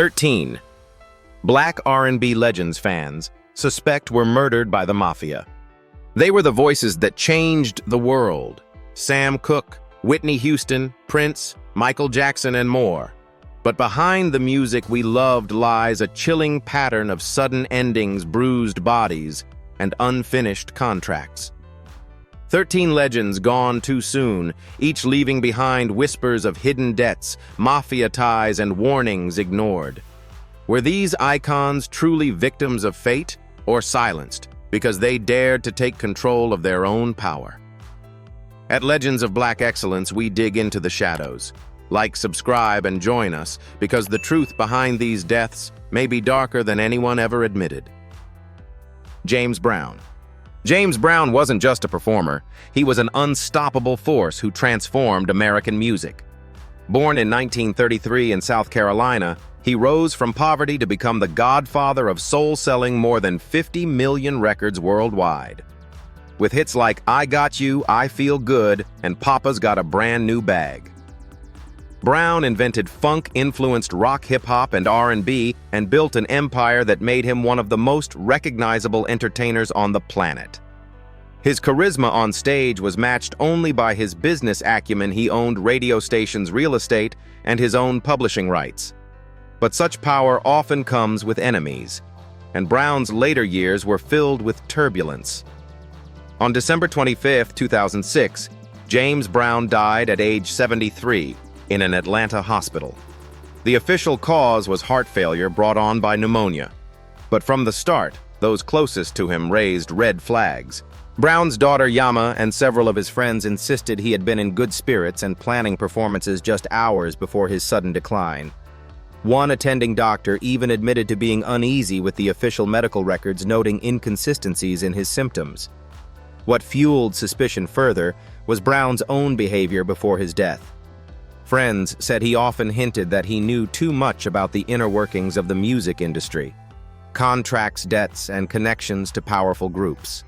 13. Black R&B Legends fans suspect were murdered by the Mafia. They were the voices that changed the world. Sam Cooke, Whitney Houston, Prince, Michael Jackson, and more. But behind the music we loved lies a chilling pattern of sudden endings, bruised bodies, and unfinished contracts. 13 legends gone too soon, each leaving behind whispers of hidden debts, mafia ties, and warnings ignored. Were these icons truly victims of fate, or silenced because they dared to take control of their own power? At Legends of Black Excellence, we dig into the shadows. Like, subscribe, and join us, because the truth behind these deaths may be darker than anyone ever admitted. James Brown. James Brown wasn't just a performer, he was an unstoppable force who transformed American music. Born in 1933 in South Carolina, he rose from poverty to become the godfather of soul, selling more than 50 million records worldwide. With hits like I Got You, I Feel Good, and Papa's Got a Brand New Bag. Brown invented funk-influenced rock, hip-hop, and R&B, and built an empire that made him one of the most recognizable entertainers on the planet. His charisma on stage was matched only by his business acumen. He owned radio stations, real estate, and his own publishing rights. But such power often comes with enemies, and Brown's later years were filled with turbulence. On December 25, 2006, James Brown died at age 73 in an Atlanta hospital. The official cause was heart failure brought on by pneumonia. But from the start, those closest to him raised red flags. Brown's daughter Yama and several of his friends insisted he had been in good spirits and planning performances just hours before his sudden decline. One attending doctor even admitted to being uneasy with the official medical records, noting inconsistencies in his symptoms. What fueled suspicion further was Brown's own behavior before his death. Friends said he often hinted that he knew too much about the inner workings of the music industry, contracts, debts, and connections to powerful groups.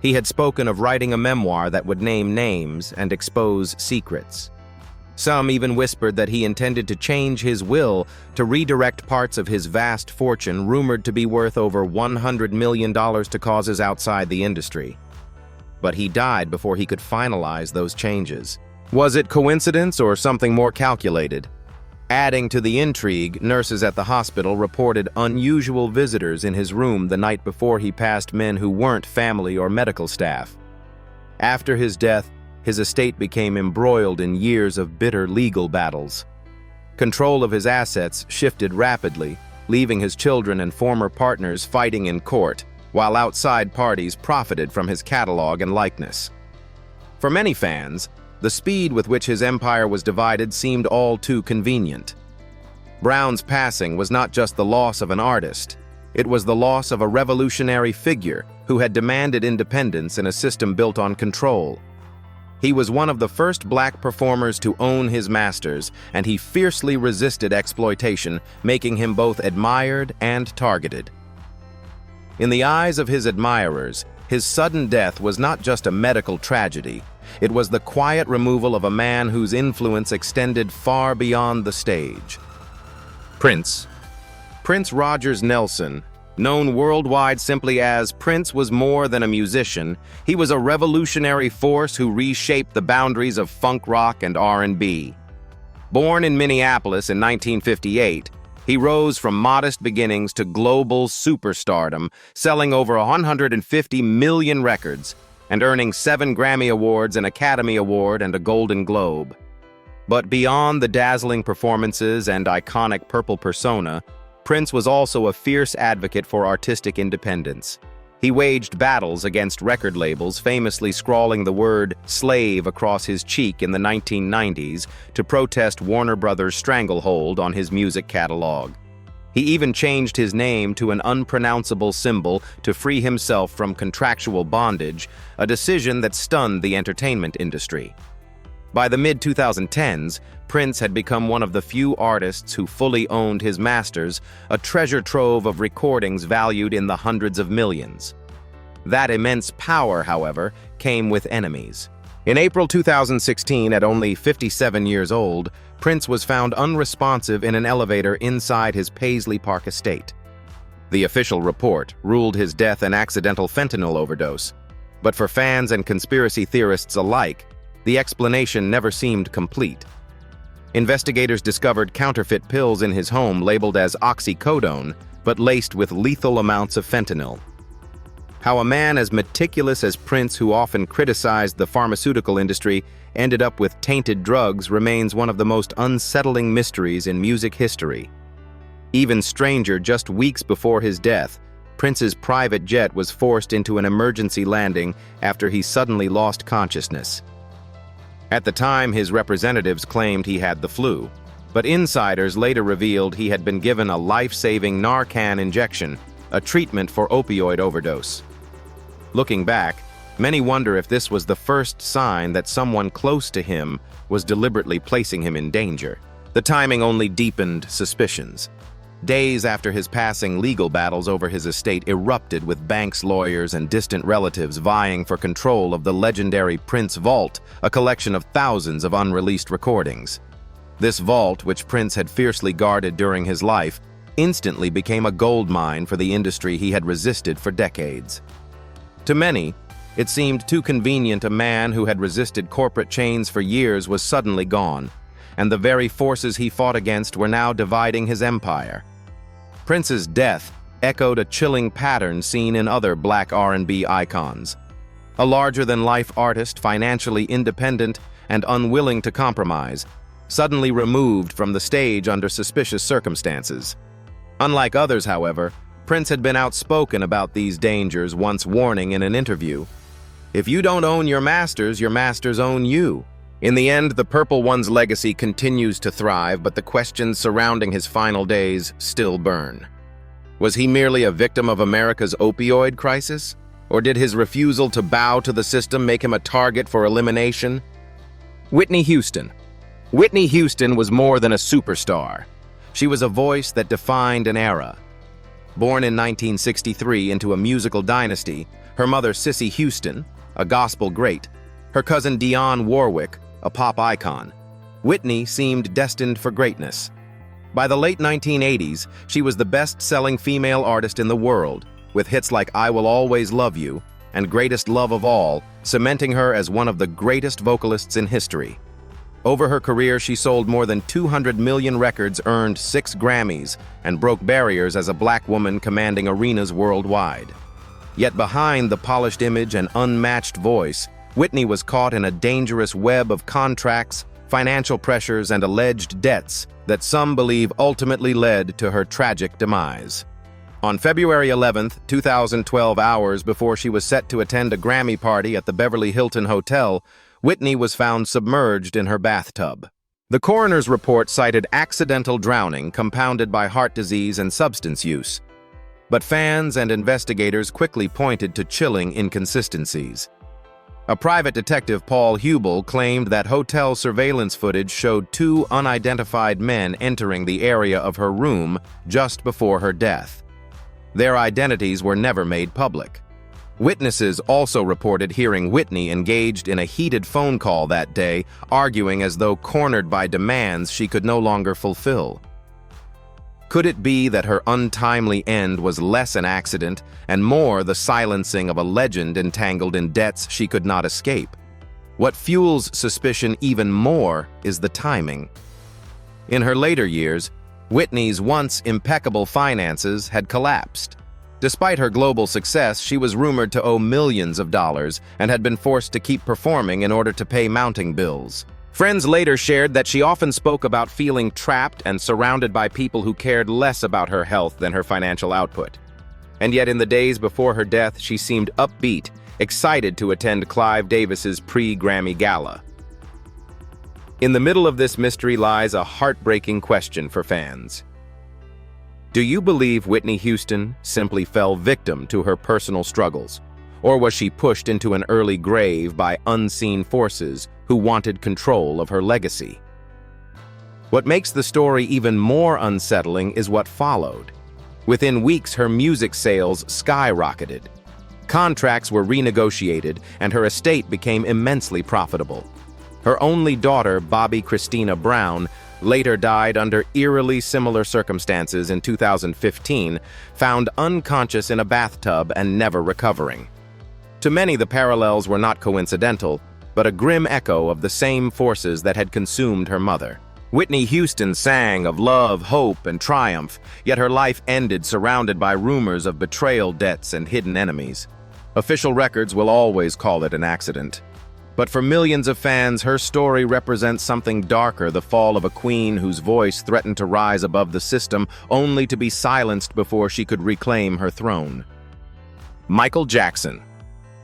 He had spoken of writing a memoir that would name names and expose secrets. Some even whispered that he intended to change his will to redirect parts of his vast fortune, rumored to be worth over $100 million, to causes outside the industry. But he died before he could finalize those changes. Was it coincidence or something more calculated? Adding to the intrigue, nurses at the hospital reported unusual visitors in his room the night before he passed, men who weren't family or medical staff. After his death, his estate became embroiled in years of bitter legal battles. Control of his assets shifted rapidly, leaving his children and former partners fighting in court, while outside parties profited from his catalog and likeness. For many fans, the speed with which his empire was divided seemed all too convenient. Brown's passing was not just the loss of an artist, it was the loss of a revolutionary figure who had demanded independence in a system built on control. He was one of the first black performers to own his masters, and he fiercely resisted exploitation, making him both admired and targeted. In the eyes of his admirers, his sudden death was not just a medical tragedy. It was the quiet removal of a man whose influence extended far beyond the stage. Prince. Prince Rogers Nelson, known worldwide simply as Prince, was more than a musician. He was a revolutionary force who reshaped the boundaries of funk rock and R&B. Born in Minneapolis in 1958, he rose from modest beginnings to global superstardom, selling over 150 million records and earning 7 Grammy Awards, an Academy Award, and a Golden Globe. But beyond the dazzling performances and iconic purple persona, Prince was also a fierce advocate for artistic independence. He waged battles against record labels, famously scrawling the word "slave" across his cheek in the 1990s to protest Warner Brothers' stranglehold on his music catalog. He even changed his name to an unpronounceable symbol to free himself from contractual bondage, a decision that stunned the entertainment industry. By the mid-2010s, Prince had become one of the few artists who fully owned his masters, a treasure trove of recordings valued in the hundreds of millions. That immense power, however, came with enemies. In April 2016, at only 57 years old, Prince was found unresponsive in an elevator inside his Paisley Park estate. The official report ruled his death an accidental fentanyl overdose, but for fans and conspiracy theorists alike, the explanation never seemed complete. Investigators discovered counterfeit pills in his home labeled as oxycodone, but laced with lethal amounts of fentanyl. How a man as meticulous as Prince, who often criticized the pharmaceutical industry, ended up with tainted drugs remains one of the most unsettling mysteries in music history. Even stranger, just weeks before his death, Prince's private jet was forced into an emergency landing after he suddenly lost consciousness. At the time, his representatives claimed he had the flu, but insiders later revealed he had been given a life-saving Narcan injection, a treatment for opioid overdose. Looking back, many wonder if this was the first sign that someone close to him was deliberately placing him in danger. The timing only deepened suspicions. Days after his passing, legal battles over his estate erupted, with banks, lawyers, and distant relatives vying for control of the legendary Prince Vault, a collection of thousands of unreleased recordings. This vault, which Prince had fiercely guarded during his life, instantly became a goldmine for the industry he had resisted for decades. To many, it seemed too convenient a man who had resisted corporate chains for years was suddenly gone, and the very forces he fought against were now dividing his empire. Prince's death echoed a chilling pattern seen in other Black R&B icons. A larger-than-life artist, financially independent and unwilling to compromise, suddenly removed from the stage under suspicious circumstances. Unlike others, however, Prince had been outspoken about these dangers, once warning in an interview, "If you don't own your masters own you." In the end, the Purple One's legacy continues to thrive, but the questions surrounding his final days still burn. Was he merely a victim of America's opioid crisis? Or did his refusal to bow to the system make him a target for elimination? Whitney Houston. Whitney Houston was more than a superstar. She was a voice that defined an era. Born in 1963 into a musical dynasty, her mother Cissy Houston, a gospel great, her cousin Dionne Warwick, a pop icon, Whitney seemed destined for greatness. By the late 1980s, she was the best-selling female artist in the world, with hits like I Will Always Love You and Greatest Love of All, cementing her as one of the greatest vocalists in history. Over her career, she sold more than 200 million records, earned 6 Grammys, and broke barriers as a black woman commanding arenas worldwide. Yet behind the polished image and unmatched voice, Whitney was caught in a dangerous web of contracts, financial pressures, and alleged debts that some believe ultimately led to her tragic demise. On February 11, 2012, hours before she was set to attend a Grammy party at the Beverly Hilton Hotel, Whitney was found submerged in her bathtub. The coroner's report cited accidental drowning compounded by heart disease and substance use. But fans and investigators quickly pointed to chilling inconsistencies. A private detective, Paul Hubel, claimed that hotel surveillance footage showed 2 unidentified men entering the area of her room just before her death. Their identities were never made public. Witnesses also reported hearing Whitney engaged in a heated phone call that day, arguing as though cornered by demands she could no longer fulfill. Could it be that her untimely end was less an accident and more the silencing of a legend entangled in debts she could not escape? What fuels suspicion even more is the timing. In her later years, Whitney's once impeccable finances had collapsed. Despite her global success, she was rumored to owe millions of dollars and had been forced to keep performing in order to pay mounting bills. Friends later shared that she often spoke about feeling trapped and surrounded by people who cared less about her health than her financial output. And yet in the days before her death, she seemed upbeat, excited to attend Clive Davis's pre-Grammy gala. In the middle of this mystery lies a heartbreaking question for fans. Do you believe Whitney Houston simply fell victim to her personal struggles? Or was she pushed into an early grave by unseen forces who wanted control of her legacy? What makes the story even more unsettling is what followed. Within weeks, her music sales skyrocketed. Contracts were renegotiated, and her estate became immensely profitable. Her only daughter, Bobby Christina Brown, later died under eerily similar circumstances in 2015, found unconscious in a bathtub and never recovering. To many, the parallels were not coincidental, but a grim echo of the same forces that had consumed her mother. Whitney Houston sang of love, hope, and triumph, yet her life ended surrounded by rumors of betrayal, debts, and hidden enemies. Official records will always call it an accident. But for millions of fans, her story represents something darker, the fall of a queen whose voice threatened to rise above the system, only to be silenced before she could reclaim her throne. Michael Jackson.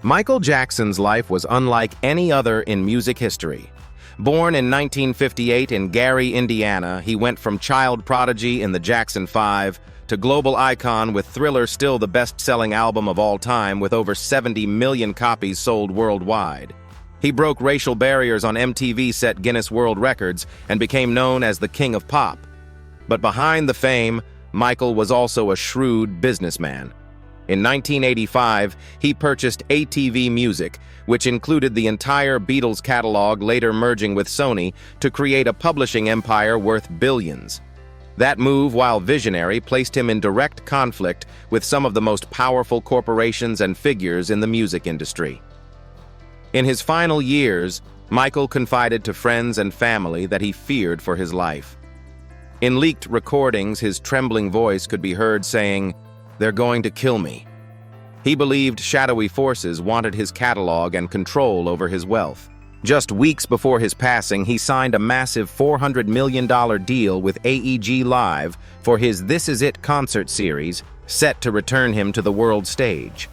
Michael Jackson's life was unlike any other in music history. Born in 1958 in Gary, Indiana, he went from child prodigy in the Jackson 5 to global icon with Thriller still the best-selling album of all time with over 70 million copies sold worldwide. He broke racial barriers on MTV, set Guinness World Records, and became known as the King of Pop. But behind the fame, Michael was also a shrewd businessman. In 1985, he purchased ATV Music, which included the entire Beatles catalog, later merging with Sony to create a publishing empire worth billions. That move, while visionary, placed him in direct conflict with some of the most powerful corporations and figures in the music industry. In his final years, Michael confided to friends and family that he feared for his life. In leaked recordings, his trembling voice could be heard saying, "They're going to kill me." He believed shadowy forces wanted his catalog and control over his wealth. Just weeks before his passing, he signed a massive $400 million deal with AEG Live for his This Is It concert series, set to return him to the world stage.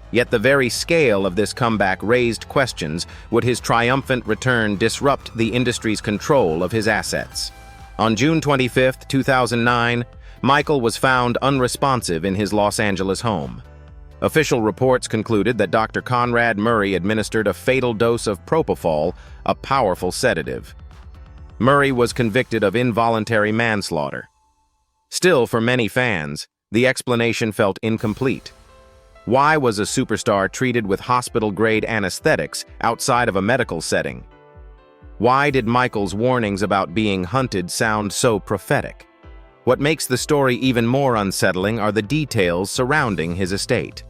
Yet the very scale of this comeback raised questions: would his triumphant return disrupt the industry's control of his assets? On June 25, 2009, Michael was found unresponsive in his Los Angeles home. Official reports concluded that Dr. Conrad Murray administered a fatal dose of propofol, a powerful sedative. Murray was convicted of involuntary manslaughter. Still, for many fans, the explanation felt incomplete. Why was a superstar treated with hospital-grade anesthetics outside of a medical setting? Why did Michael's warnings about being hunted sound so prophetic? What makes the story even more unsettling are the details surrounding his estate.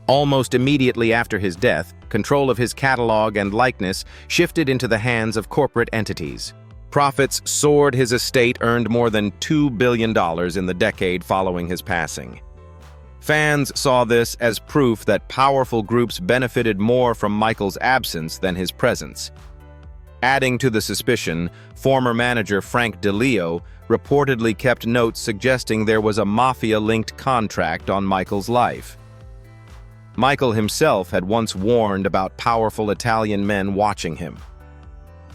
Almost immediately after his death, control of his catalog and likeness shifted into the hands of corporate entities. Profits soared. His estate earned more than $2 billion in the decade following his passing. Fans saw this as proof that powerful groups benefited more from Michael's absence than his presence. Adding to the suspicion, former manager Frank DeLeo reportedly kept notes suggesting there was a Mafia-linked contract on Michael's life. Michael himself had once warned about powerful Italian men watching him.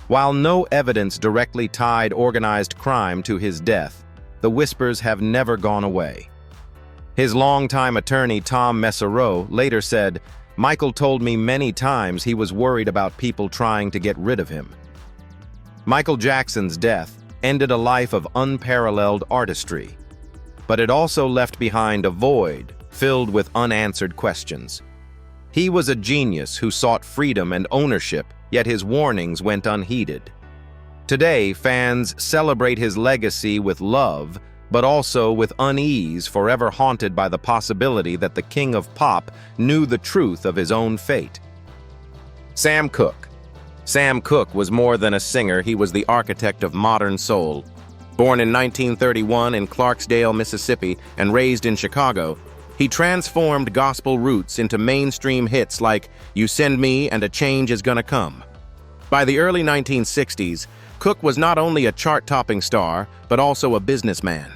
While no evidence directly tied organized crime to his death, the whispers have never gone away. His longtime attorney Tom Messereau later said, "Michael told me many times he was worried about people trying to get rid of him." Michael Jackson's death ended a life of unparalleled artistry, but it also left behind a void filled with unanswered questions. He was a genius who sought freedom and ownership, yet his warnings went unheeded. Today, fans celebrate his legacy with love, but also with unease, forever haunted by the possibility that the King of Pop knew the truth of his own fate. Sam Cooke. Sam Cooke was more than a singer, he was the architect of modern soul. Born in 1931 in Clarksdale, Mississippi, and raised in Chicago, he transformed gospel roots into mainstream hits like "You Send Me" and "A Change Is Gonna Come." By the early 1960s, Cooke was not only a chart-topping star, but also a businessman.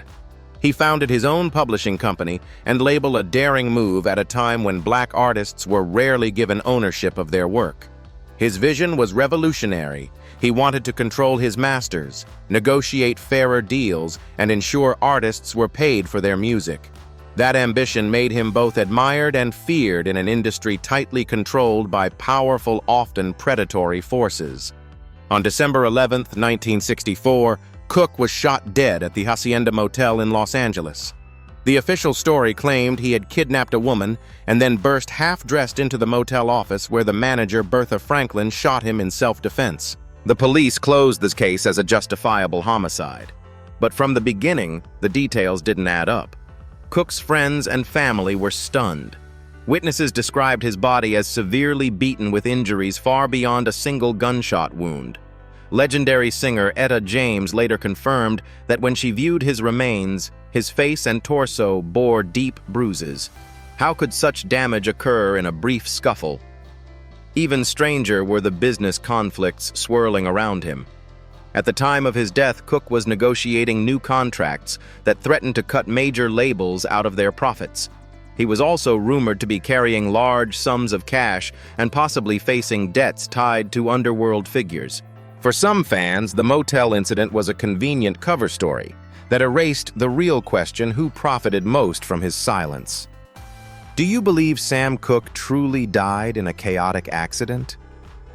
He founded his own publishing company and label, a daring move at a time when black artists were rarely given ownership of their work. His vision was revolutionary. He wanted to control his masters, negotiate fairer deals, and ensure artists were paid for their music. That ambition made him both admired and feared in an industry tightly controlled by powerful, often predatory forces. On December 11, 1964, Cooke was shot dead at the Hacienda Motel in Los Angeles. The official story claimed he had kidnapped a woman and then burst half-dressed into the motel office where the manager, Bertha Franklin, shot him in self-defense. The police closed this case as a justifiable homicide. But from the beginning, the details didn't add up. Cook's friends and family were stunned. Witnesses described his body as severely beaten with injuries far beyond a single gunshot wound. Legendary singer Etta James later confirmed that when she viewed his remains, his face and torso bore deep bruises. How could such damage occur in a brief scuffle? Even stranger were the business conflicts swirling around him. At the time of his death, Cook was negotiating new contracts that threatened to cut major labels out of their profits. He was also rumored to be carrying large sums of cash and possibly facing debts tied to underworld figures. For some fans, the motel incident was a convenient cover story that erased the real question: who profited most from his silence? Do you believe Sam Cooke truly died in a chaotic accident?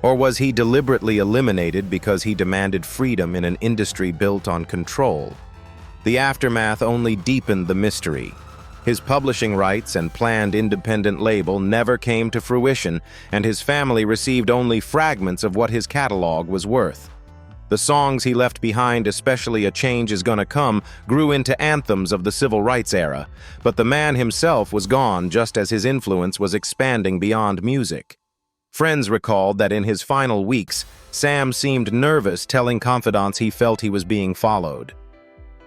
Or was he deliberately eliminated because he demanded freedom in an industry built on control? The aftermath only deepened the mystery. His publishing rights and planned independent label never came to fruition, and his family received only fragments of what his catalog was worth. The songs he left behind, especially A Change Is Gonna Come, grew into anthems of the civil rights era, but the man himself was gone just as his influence was expanding beyond music. Friends recalled that in his final weeks, Sam seemed nervous, telling confidants he felt he was being followed.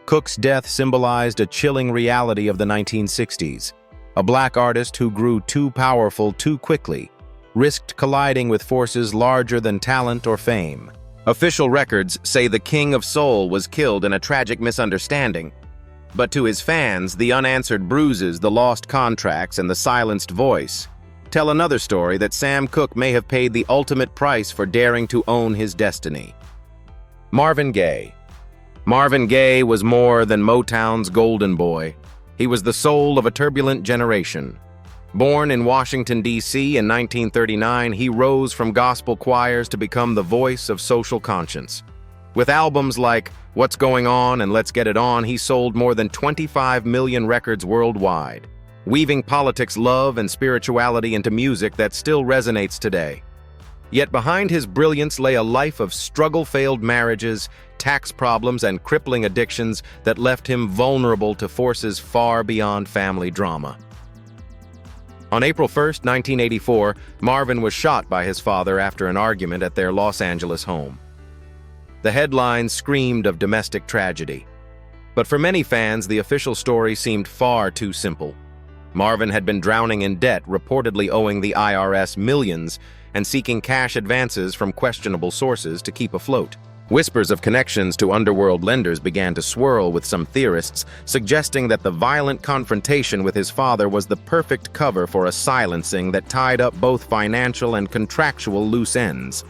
Cook's death symbolized a chilling reality of the 1960s. A black artist who grew too powerful too quickly, risked colliding with forces larger than talent or fame. Official records say the King of Soul was killed in a tragic misunderstanding. But to his fans, the unanswered bruises, the lost contracts, and the silenced voice tell another story: that Sam Cooke may have paid the ultimate price for daring to own his destiny. Marvin Gaye. Marvin Gaye was more than Motown's golden boy. He was the soul of a turbulent generation. Born in Washington, D.C. in 1939, he rose from gospel choirs to become the voice of social conscience. With albums like What's Going On and Let's Get It On, he sold more than 25 million records worldwide, weaving politics, love, and spirituality into music that still resonates today. Yet behind his brilliance lay a life of struggle, failed marriages, tax problems, and crippling addictions that left him vulnerable to forces far beyond family drama. On April 1, 1984, Marvin was shot by his father after an argument at their Los Angeles home. The headlines screamed of domestic tragedy. But for many fans, the official story seemed far too simple. Marvin had been drowning in debt, reportedly owing the IRS millions, and seeking cash advances from questionable sources to keep afloat. Whispers of connections to underworld lenders began to swirl, with some theorists suggesting that the violent confrontation with his father was the perfect cover for a silencing that tied up both financial and contractual loose ends.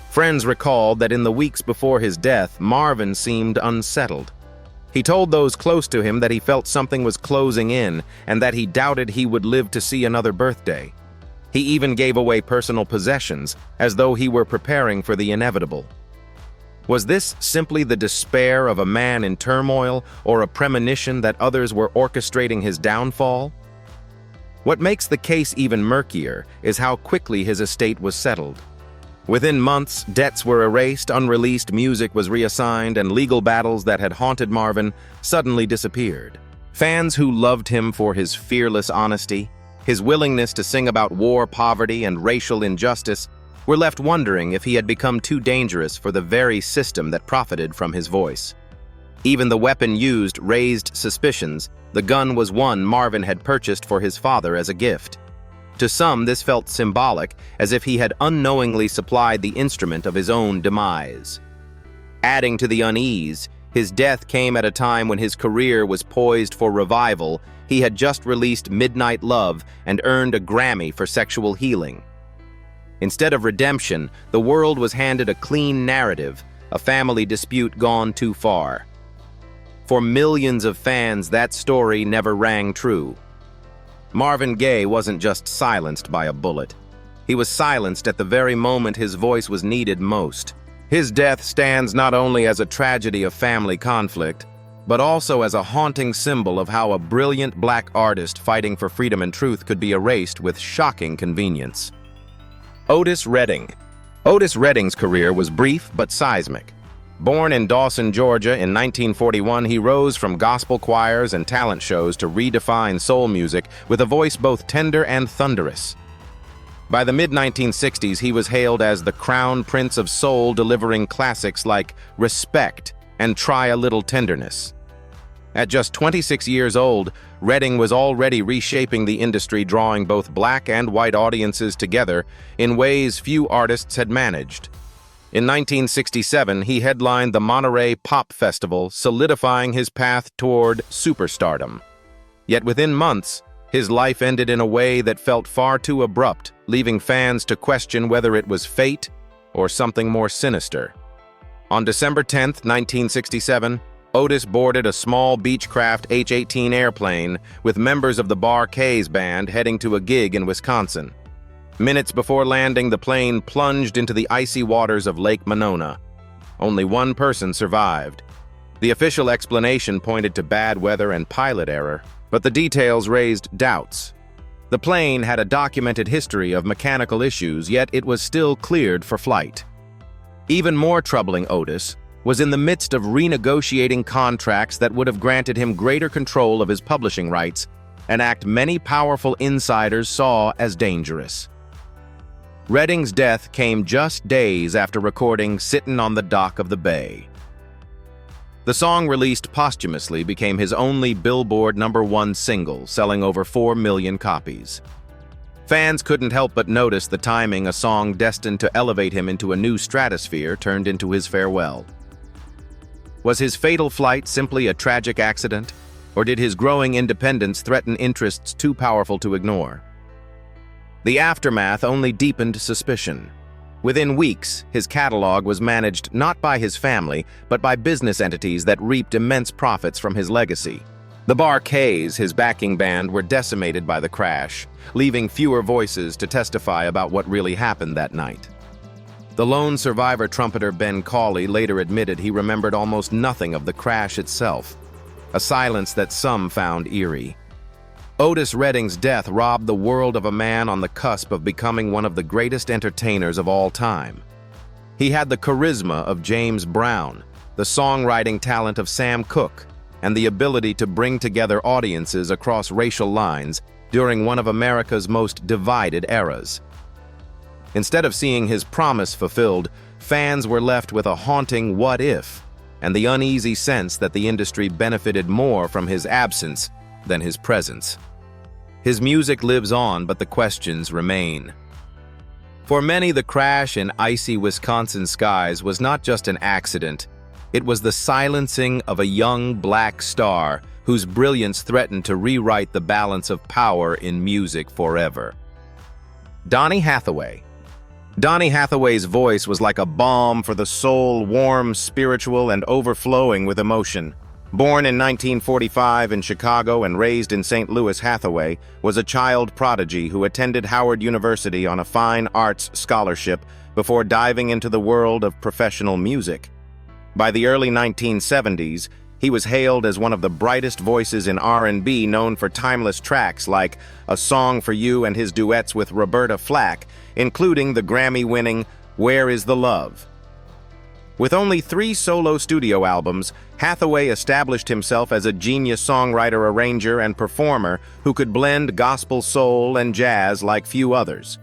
Friends recalled that in the weeks before his death, Marvin seemed unsettled. He told those close to him that he felt something was closing in and that he doubted he would live to see another birthday. He even gave away personal possessions, as though he were preparing for the inevitable. Was this simply the despair of a man in turmoil, or a premonition that others were orchestrating his downfall? What makes the case even murkier is how quickly his estate was settled. Within months, debts were erased, unreleased music was reassigned, and legal battles that had haunted Marvin suddenly disappeared. Fans who loved him for his fearless honesty, his willingness to sing about war, poverty, and racial injustice, were left wondering if he had become too dangerous for the very system that profited from his voice. Even the weapon used raised suspicions. The gun was one Marvin had purchased for his father as a gift. To some, this felt symbolic, as if he had unknowingly supplied the instrument of his own demise. Adding to the unease, his death came at a time when his career was poised for revival. He had just released Midnight Love and earned a Grammy for Sexual Healing. Instead of redemption, the world was handed a clean narrative, a family dispute gone too far. For millions of fans, that story never rang true. Marvin Gaye wasn't just silenced by a bullet. He was silenced at the very moment his voice was needed most. His death stands not only as a tragedy of family conflict, but also as a haunting symbol of how a brilliant black artist fighting for freedom and truth could be erased with shocking convenience. Otis Redding. Otis Redding's career was brief but seismic. Born in Dawson, Georgia in 1941, he rose from gospel choirs and talent shows to redefine soul music with a voice both tender and thunderous. By the mid-1960s, he was hailed as the crown prince of soul, delivering classics like Respect and Try a Little Tenderness. At just 26 years old, Redding was already reshaping the industry, drawing both black and white audiences together in ways few artists had managed. In 1967, he headlined the Monterey Pop Festival, solidifying his path toward superstardom. Yet within months, his life ended in a way that felt far too abrupt, leaving fans to question whether it was fate or something more sinister. On December 10, 1967, Otis boarded a small Beechcraft H-18 airplane with members of the Bar-Kays band heading to a gig in Wisconsin. Minutes before landing, the plane plunged into the icy waters of Lake Monona. Only one person survived. The official explanation pointed to bad weather and pilot error, but the details raised doubts. The plane had a documented history of mechanical issues, yet it was still cleared for flight. Even more troubling, Otis was in the midst of renegotiating contracts that would have granted him greater control of his publishing rights, an act many powerful insiders saw as dangerous. Redding's death came just days after recording Sittin' on the Dock of the Bay. The song, released posthumously, became his only Billboard #1 single, selling over 4 million copies. Fans couldn't help but notice the timing. A song destined to elevate him into a new stratosphere turned into his farewell. Was his fatal flight simply a tragic accident, or did his growing independence threaten interests too powerful to ignore? The aftermath only deepened suspicion. Within weeks, his catalog was managed not by his family, but by business entities that reaped immense profits from his legacy. The Bar-Kays, his backing band, were decimated by the crash, leaving fewer voices to testify about what really happened that night. The lone survivor trumpeter Ben Cauley later admitted he remembered almost nothing of the crash itself, a silence that some found eerie. Otis Redding's death robbed the world of a man on the cusp of becoming one of the greatest entertainers of all time. He had the charisma of James Brown, the songwriting talent of Sam Cooke, and the ability to bring together audiences across racial lines during one of America's most divided eras. Instead of seeing his promise fulfilled, fans were left with a haunting what if, and the uneasy sense that the industry benefited more from his absence than his presence. His music lives on, but the questions remain. For many, the crash in icy Wisconsin skies was not just an accident. It was the silencing of a young black star whose brilliance threatened to rewrite the balance of power in music forever. Donny Hathaway. Donny Hathaway's voice was like a balm for the soul, warm, spiritual, and overflowing with emotion. Born in 1945 in Chicago and raised in St. Louis, Hathaway was a child prodigy who attended Howard University on a fine arts scholarship before diving into the world of professional music. By the early 1970s, he was hailed as one of the brightest voices in R&B, known for timeless tracks like A Song for You and his duets with Roberta Flack, including the Grammy-winning Where Is the Love? With only 3 solo studio albums, Hathaway established himself as a genius songwriter, arranger, and performer who could blend gospel, soul, and jazz like few others.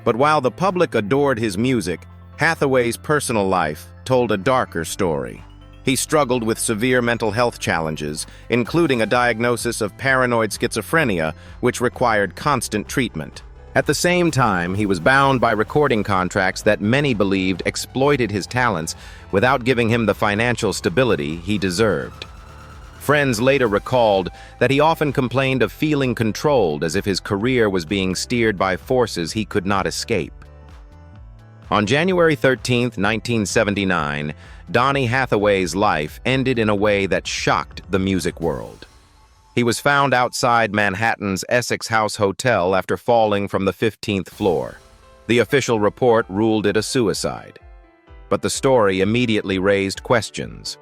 But while the public adored his music, Hathaway's personal life told a darker story. He struggled with severe mental health challenges, including a diagnosis of paranoid schizophrenia, which required constant treatment. At the same time, he was bound by recording contracts that many believed exploited his talents without giving him the financial stability he deserved. Friends later recalled that he often complained of feeling controlled, as if his career was being steered by forces he could not escape. On January 13, 1979, Donny Hathaway's life ended in a way that shocked the music world. He was found outside Manhattan's Essex House Hotel after falling from the 15th floor. The official report ruled it a suicide. But the story immediately raised questions.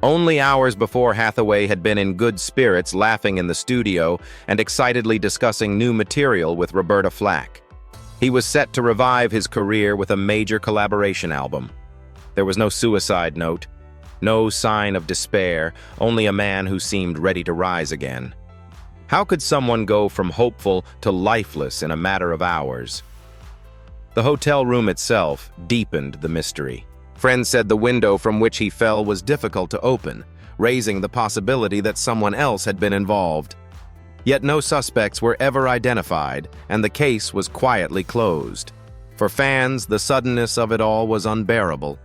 Only hours before, Hathaway had been in good spirits, laughing in the studio and excitedly discussing new material with Roberta Flack. He was set to revive his career with a major collaboration album. There was no suicide note, no sign of despair, only a man who seemed ready to rise again. How could someone go from hopeful to lifeless in a matter of hours? The hotel room itself deepened the mystery. Friends said the window from which he fell was difficult to open, raising the possibility that someone else had been involved. Yet no suspects were ever identified, and the case was quietly closed. For fans, the suddenness of it all was unbearable.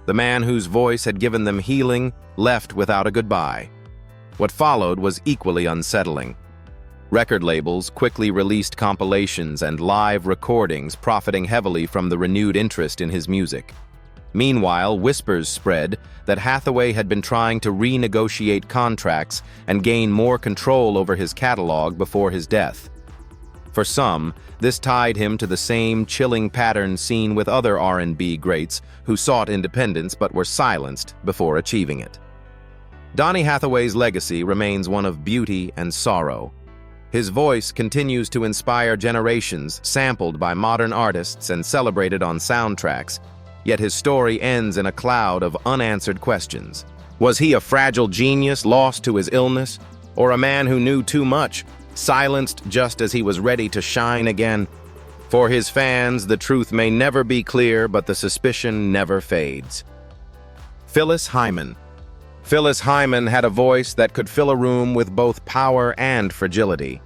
The man whose voice had given them healing left without a goodbye. What followed was equally unsettling. Record labels quickly released compilations and live recordings, profiting heavily from the renewed interest in his music. Meanwhile, whispers spread that Hathaway had been trying to renegotiate contracts and gain more control over his catalog before his death. For some, this tied him to the same chilling pattern seen with other R&B greats who sought independence but were silenced before achieving it. Donny Hathaway's legacy remains one of beauty and sorrow. His voice continues to inspire generations, sampled by modern artists and celebrated on soundtracks. Yet his story ends in a cloud of unanswered questions. Was he a fragile genius lost to his illness, or a man who knew too much, silenced just as he was ready to shine again? For his fans, the truth may never be clear, but the suspicion never fades. Phyllis Hyman. Phyllis Hyman had a voice that could fill a room with both power and fragility.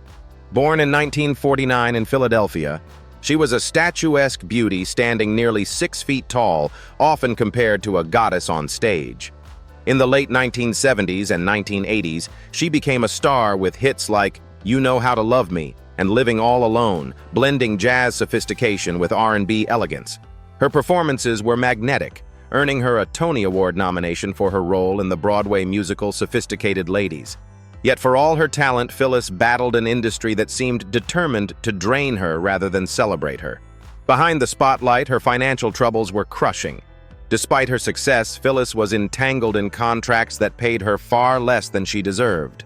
Born in 1949 in Philadelphia, she was a statuesque beauty standing nearly 6 feet tall, often compared to a goddess on stage. In the late 1970s and 1980s, she became a star with hits like You Know How to Love Me and Living All Alone, blending jazz sophistication with R&B elegance. Her performances were magnetic, earning her a Tony Award nomination for her role in the Broadway musical Sophisticated Ladies. Yet for all her talent, Phyllis battled an industry that seemed determined to drain her rather than celebrate her. Behind the spotlight, her financial troubles were crushing. Despite her success, Phyllis was entangled in contracts that paid her far less than she deserved.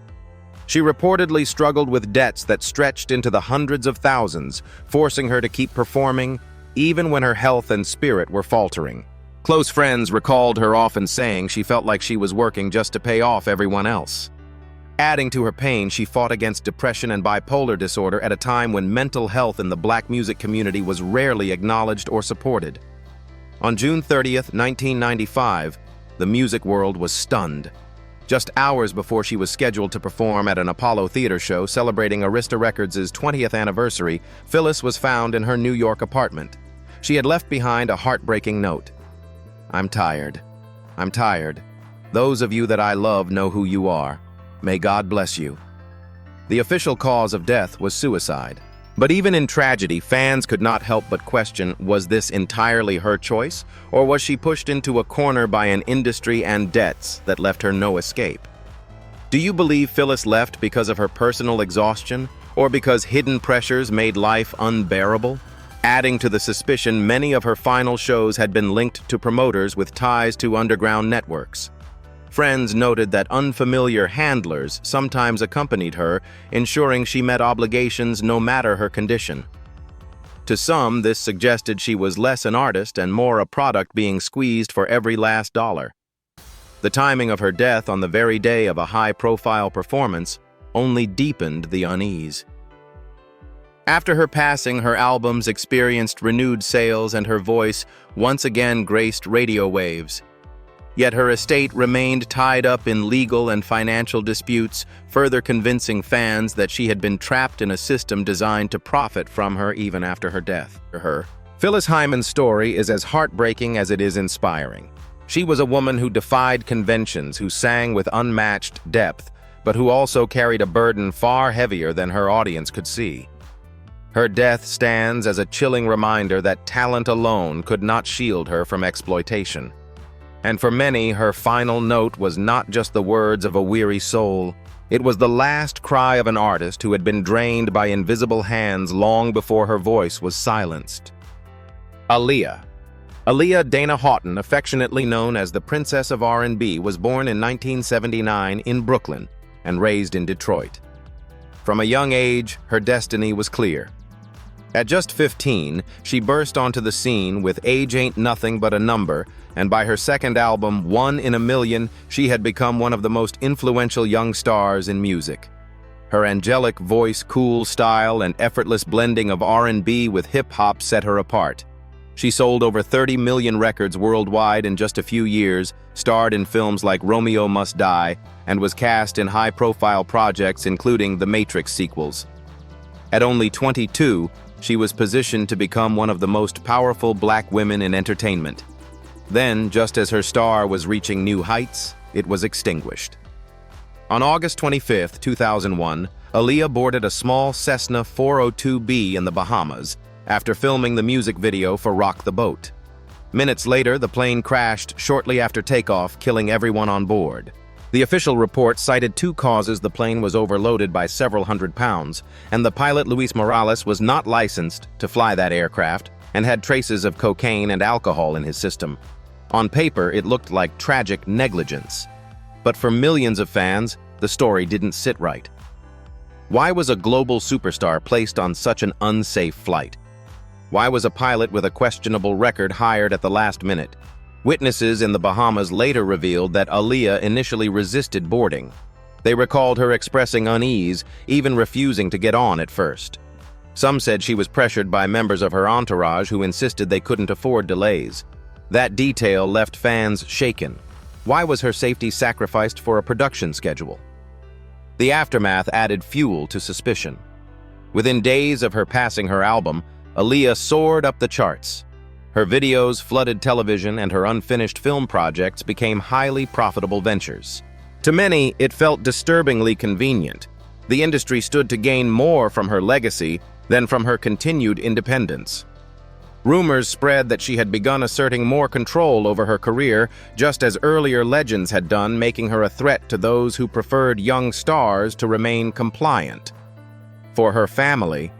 She reportedly struggled with debts that stretched into the hundreds of thousands, forcing her to keep performing even when her health and spirit were faltering. Close friends recalled her often saying she felt like she was working just to pay off everyone else. Adding to her pain, she fought against depression and bipolar disorder at a time when mental health in the black music community was rarely acknowledged or supported. On June 30th, 1995, the music world was stunned. Just hours before she was scheduled to perform at an Apollo Theater show celebrating Arista Records' 20th anniversary, Phyllis was found in her New York apartment. She had left behind a heartbreaking note. I'm tired. I'm tired. Those of you that I love know who you are. May God bless you. The official cause of death was suicide. But even in tragedy, fans could not help but question, was this entirely her choice, or was she pushed into a corner by an industry and debts that left her no escape? Do you believe Phyllis left because of her personal exhaustion, or because hidden pressures made life unbearable? Adding to the suspicion, many of her final shows had been linked to promoters with ties to underground networks. Friends noted that unfamiliar handlers sometimes accompanied her, ensuring she met obligations no matter her condition. To some, this suggested she was less an artist and more a product being squeezed for every last dollar. The timing of her death on the very day of a high-profile performance only deepened the unease. After her passing, her albums experienced renewed sales and her voice once again graced radio waves. Yet her estate remained tied up in legal and financial disputes, further convincing fans that she had been trapped in a system designed to profit from her even after her death. Phyllis Hyman's story is as heartbreaking as it is inspiring. She was a woman who defied conventions, who sang with unmatched depth, but who also carried a burden far heavier than her audience could see. Her death stands as a chilling reminder that talent alone could not shield her from exploitation. And for many, her final note was not just the words of a weary soul. It was the last cry of an artist who had been drained by invisible hands long before her voice was silenced. Aaliyah. Aaliyah Dana Houghton, affectionately known as the Princess of R&B, was born in 1979 in Brooklyn and raised in Detroit. From a young age, her destiny was clear. At just 15, she burst onto the scene with Age Ain't Nothing But a Number, and by her second album, One in a Million, she had become one of the most influential young stars in music. Her angelic voice, cool style, and effortless blending of R&B with hip-hop set her apart. She sold over 30 million records worldwide in just a few years, starred in films like Romeo Must Die, and was cast in high-profile projects including the Matrix sequels. At only 22, she was positioned to become one of the most powerful black women in entertainment. Then, just as her star was reaching new heights, it was extinguished. On August 25, 2001, Aaliyah boarded a small Cessna 402B in the Bahamas after filming the music video for Rock the Boat. Minutes later, the plane crashed shortly after takeoff, killing everyone on board. The official report cited two causes: the plane was overloaded by several hundred pounds, and the pilot Luis Morales was not licensed to fly that aircraft and had traces of cocaine and alcohol in his system. On paper, it looked like tragic negligence. But for millions of fans, the story didn't sit right. Why was a global superstar placed on such an unsafe flight? Why was a pilot with a questionable record hired at the last minute? Witnesses in the Bahamas later revealed that Aaliyah initially resisted boarding. They recalled her expressing unease, even refusing to get on at first. Some said she was pressured by members of her entourage who insisted they couldn't afford delays. That detail left fans shaken. Why was her safety sacrificed for a production schedule? The aftermath added fuel to suspicion. Within days of her passing her album, Aaliyah soared up the charts. Her videos flooded television, and her unfinished film projects became highly profitable ventures. To many, it felt disturbingly convenient. The industry stood to gain more from her legacy than from her continued independence. Rumors spread that she had begun asserting more control over her career, just as earlier legends had done, making her a threat to those who preferred young stars to remain compliant. For her family,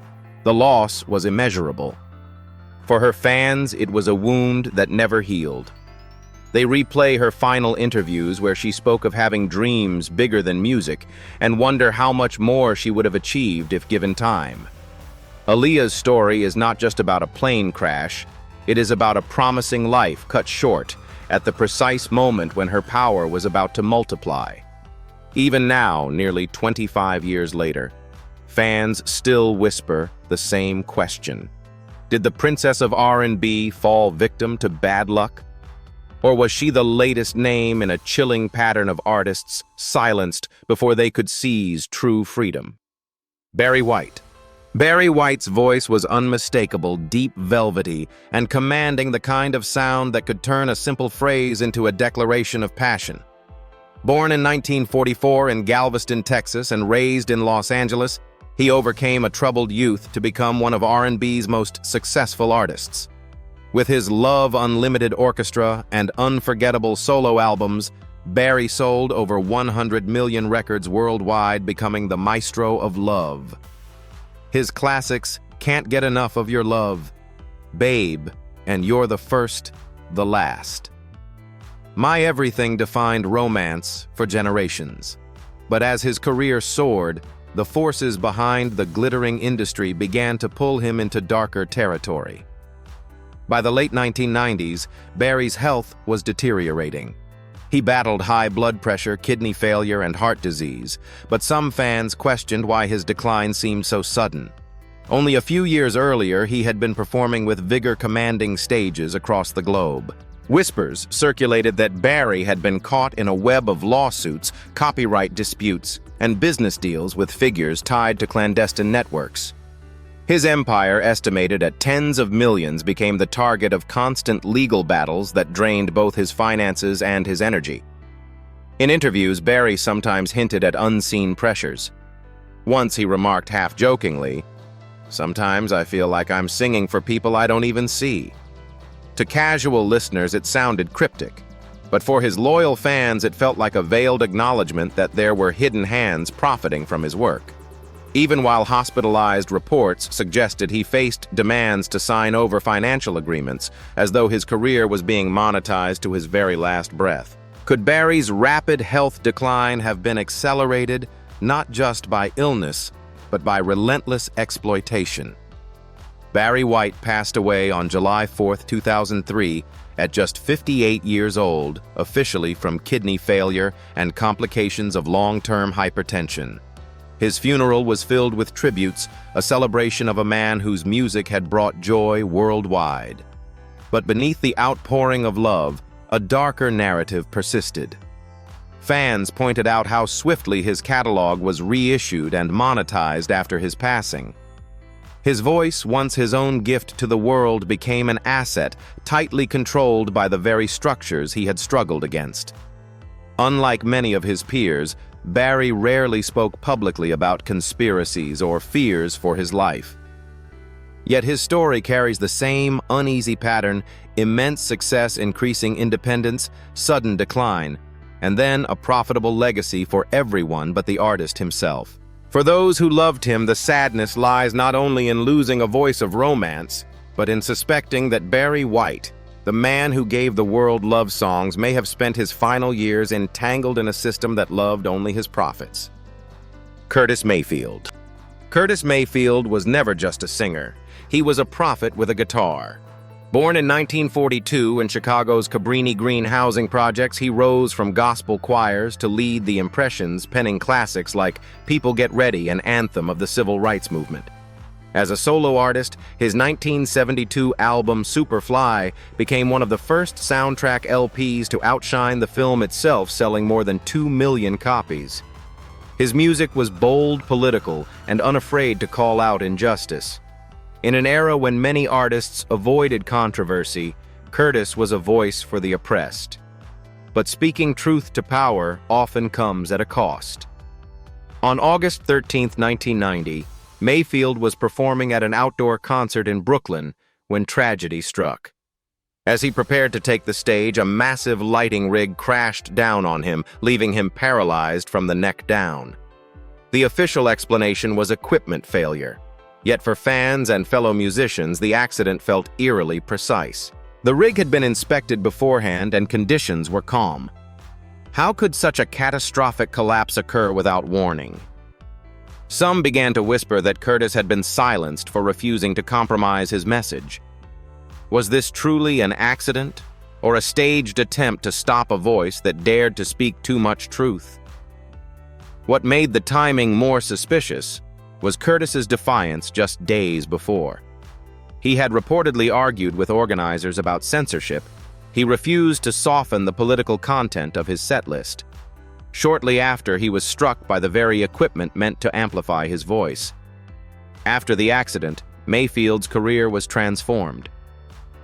the loss was immeasurable. For her fans, it was a wound that never healed. They replay her final interviews where she spoke of having dreams bigger than music and wonder how much more she would have achieved if given time. Aaliyah's story is not just about a plane crash, it is about a promising life cut short at the precise moment when her power was about to multiply. Even now, nearly 25 years later, fans still whisper the same question. Did the Princess of R&B fall victim to bad luck? Or was she the latest name in a chilling pattern of artists silenced before they could seize true freedom? Barry White. Barry White's voice was unmistakable, deep, velvety, and commanding the kind of sound that could turn a simple phrase into a declaration of passion. Born in 1944 in Galveston, Texas, and raised in Los Angeles, he overcame a troubled youth to become one of R&B's most successful artists. With his Love Unlimited Orchestra and unforgettable solo albums, Barry sold over 100 million records worldwide, becoming the maestro of love. His classics, Can't Get Enough of Your Love, Babe, and You're the First, the Last. My Everything defined romance for generations. But as his career soared, the forces behind the glittering industry began to pull him into darker territory. By the late 1990s, Barry's health was deteriorating. He battled high blood pressure, kidney failure, and heart disease, but some fans questioned why his decline seemed so sudden. Only a few years earlier, he had been performing with vigor-commanding stages across the globe. Whispers circulated that Barry had been caught in a web of lawsuits, copyright disputes, and business deals with figures tied to clandestine networks. His empire, estimated at tens of millions, became the target of constant legal battles that drained both his finances and his energy. In interviews, Barry sometimes hinted at unseen pressures. Once he remarked half-jokingly, "Sometimes I feel like I'm singing for people I don't even see." To casual listeners, it sounded cryptic, but for his loyal fans, it felt like a veiled acknowledgement that there were hidden hands profiting from his work. Even while hospitalized, reports suggested he faced demands to sign over financial agreements, as though his career was being monetized to his very last breath. Could Barry's rapid health decline have been accelerated not just by illness, but by relentless exploitation? Barry White passed away on July 4, 2003, at just 58 years old, officially from kidney failure and complications of long-term hypertension. His funeral was filled with tributes, a celebration of a man whose music had brought joy worldwide. But beneath the outpouring of love, a darker narrative persisted. Fans pointed out how swiftly his catalog was reissued and monetized after his passing. His voice, once his own gift to the world, became an asset, tightly controlled by the very structures he had struggled against. Unlike many of his peers, Barry rarely spoke publicly about conspiracies or fears for his life. Yet his story carries the same uneasy pattern: immense success, increasing independence, sudden decline, and then a profitable legacy for everyone but the artist himself. For those who loved him, the sadness lies not only in losing a voice of romance, but in suspecting that Barry White, the man who gave the world love songs, may have spent his final years entangled in a system that loved only his profits. Curtis Mayfield. Curtis Mayfield was never just a singer. He was a prophet with a guitar. Born in 1942 in Chicago's Cabrini Green housing projects, he rose from gospel choirs to lead the Impressions, penning classics like People Get Ready, an anthem of the civil rights movement. As a solo artist, his 1972 album Superfly became one of the first soundtrack LPs to outshine the film itself, selling more than 2 million copies. His music was bold, political, and unafraid to call out injustice. In an era when many artists avoided controversy, Curtis was a voice for the oppressed. But speaking truth to power often comes at a cost. On August 13, 1990, Mayfield was performing at an outdoor concert in Brooklyn when tragedy struck. As he prepared to take the stage, a massive lighting rig crashed down on him, leaving him paralyzed from the neck down. The official explanation was equipment failure. Yet for fans and fellow musicians, the accident felt eerily precise. The rig had been inspected beforehand and conditions were calm. How could such a catastrophic collapse occur without warning? Some began to whisper that Curtis had been silenced for refusing to compromise his message. Was this truly an accident, or a staged attempt to stop a voice that dared to speak too much truth? What made the timing more suspicious was Curtis's defiance just days before. He had reportedly argued with organizers about censorship. He refused to soften the political content of his setlist. Shortly after, he was struck by the very equipment meant to amplify his voice. After the accident, Mayfield's career was transformed.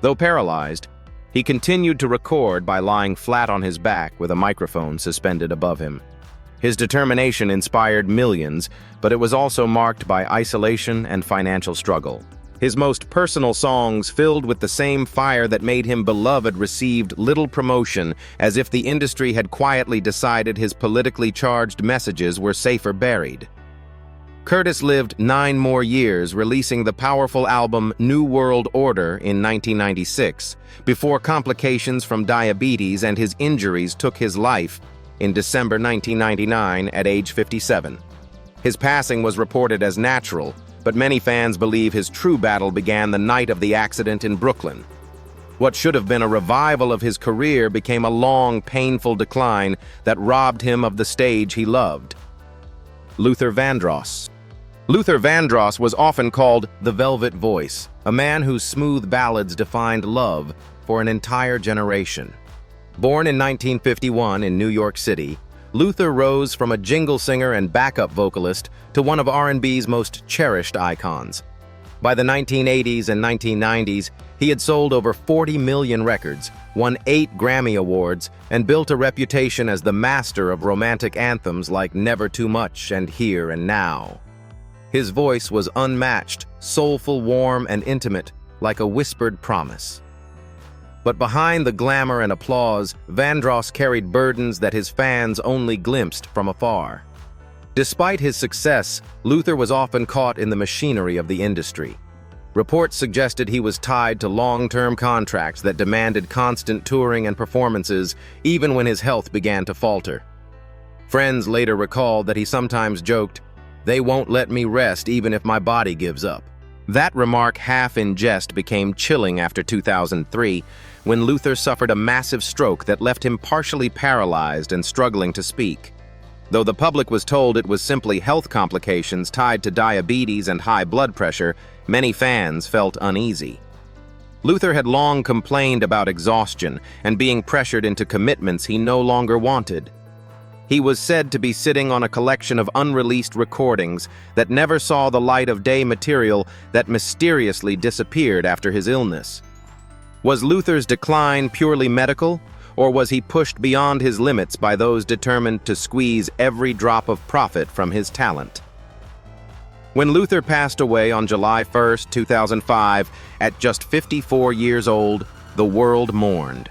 Though paralyzed, he continued to record by lying flat on his back with a microphone suspended above him. His determination inspired millions, but it was also marked by isolation and financial struggle. His most personal songs, filled with the same fire that made him beloved, received little promotion, as if the industry had quietly decided his politically charged messages were safer buried. Curtis lived 9 more years, releasing the powerful album New World Order in 1996, before complications from diabetes and his injuries took his life in December 1999 at age 57. His passing was reported as natural, but many fans believe his true battle began the night of the accident in Brooklyn. What should have been a revival of his career became a long, painful decline that robbed him of the stage he loved. Luther Vandross. Luther Vandross was often called the Velvet Voice, a man whose smooth ballads defined love for an entire generation. Born in 1951 in New York City, Luther rose from a jingle singer and backup vocalist to one of R&B's most cherished icons. By the 1980s and 1990s, he had sold over 40 million records, won 8 Grammy Awards, and built a reputation as the master of romantic anthems like Never Too Much and Here and Now. His voice was unmatched, soulful, warm, and intimate, like a whispered promise. But behind the glamour and applause, Vandross carried burdens that his fans only glimpsed from afar. Despite his success, Luther was often caught in the machinery of the industry. Reports suggested he was tied to long-term contracts that demanded constant touring and performances, even when his health began to falter. Friends later recalled that he sometimes joked, "They won't let me rest even if my body gives up." That remark, half in jest, became chilling after 2003, when Luther suffered a massive stroke that left him partially paralyzed and struggling to speak. Though the public was told it was simply health complications tied to diabetes and high blood pressure, many fans felt uneasy. Luther had long complained about exhaustion and being pressured into commitments he no longer wanted. He was said to be sitting on a collection of unreleased recordings that never saw the light of day, material that mysteriously disappeared after his illness. Was Luther's decline purely medical, or was he pushed beyond his limits by those determined to squeeze every drop of profit from his talent? When Luther passed away on July 1, 2005, at just 54 years old, the world mourned.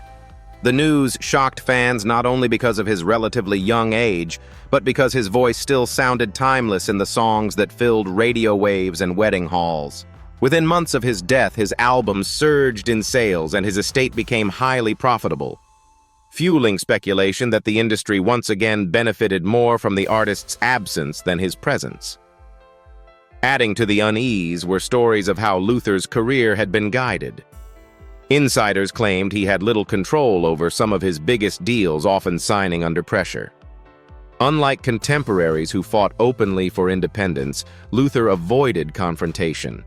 The news shocked fans not only because of his relatively young age, but because his voice still sounded timeless in the songs that filled radio waves and wedding halls. Within months of his death, his albums surged in sales and his estate became highly profitable, fueling speculation that the industry once again benefited more from the artist's absence than his presence. Adding to the unease were stories of how Luther's career had been guided. Insiders claimed he had little control over some of his biggest deals, often signing under pressure. Unlike contemporaries who fought openly for independence, Luther avoided confrontation.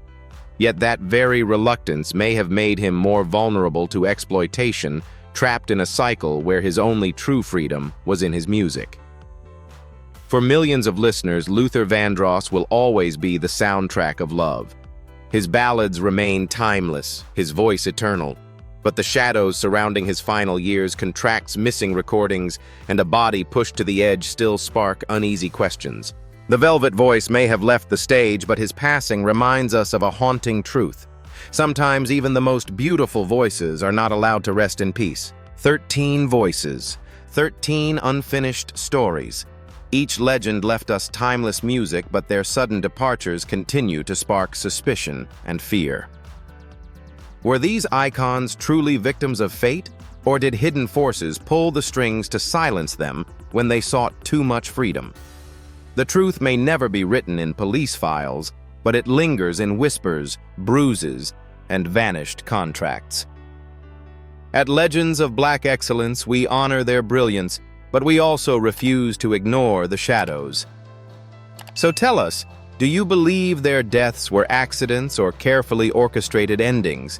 Yet that very reluctance may have made him more vulnerable to exploitation, trapped in a cycle where his only true freedom was in his music. For millions of listeners, Luther Vandross will always be the soundtrack of love. His ballads remain timeless, his voice eternal, but the shadows surrounding his final years, contracts, missing recordings, and a body pushed to the edge still spark uneasy questions. The velvet voice may have left the stage, but his passing reminds us of a haunting truth. Sometimes even the most beautiful voices are not allowed to rest in peace. 13 voices, 13 unfinished stories. Each legend left us timeless music, but their sudden departures continue to spark suspicion and fear. Were these icons truly victims of fate, or did hidden forces pull the strings to silence them when they sought too much freedom? The truth may never be written in police files, but it lingers in whispers, bruises, and vanished contracts. At Legends of Black Excellence, we honor their brilliance, but we also refuse to ignore the shadows. So tell us, do you believe their deaths were accidents or carefully orchestrated endings?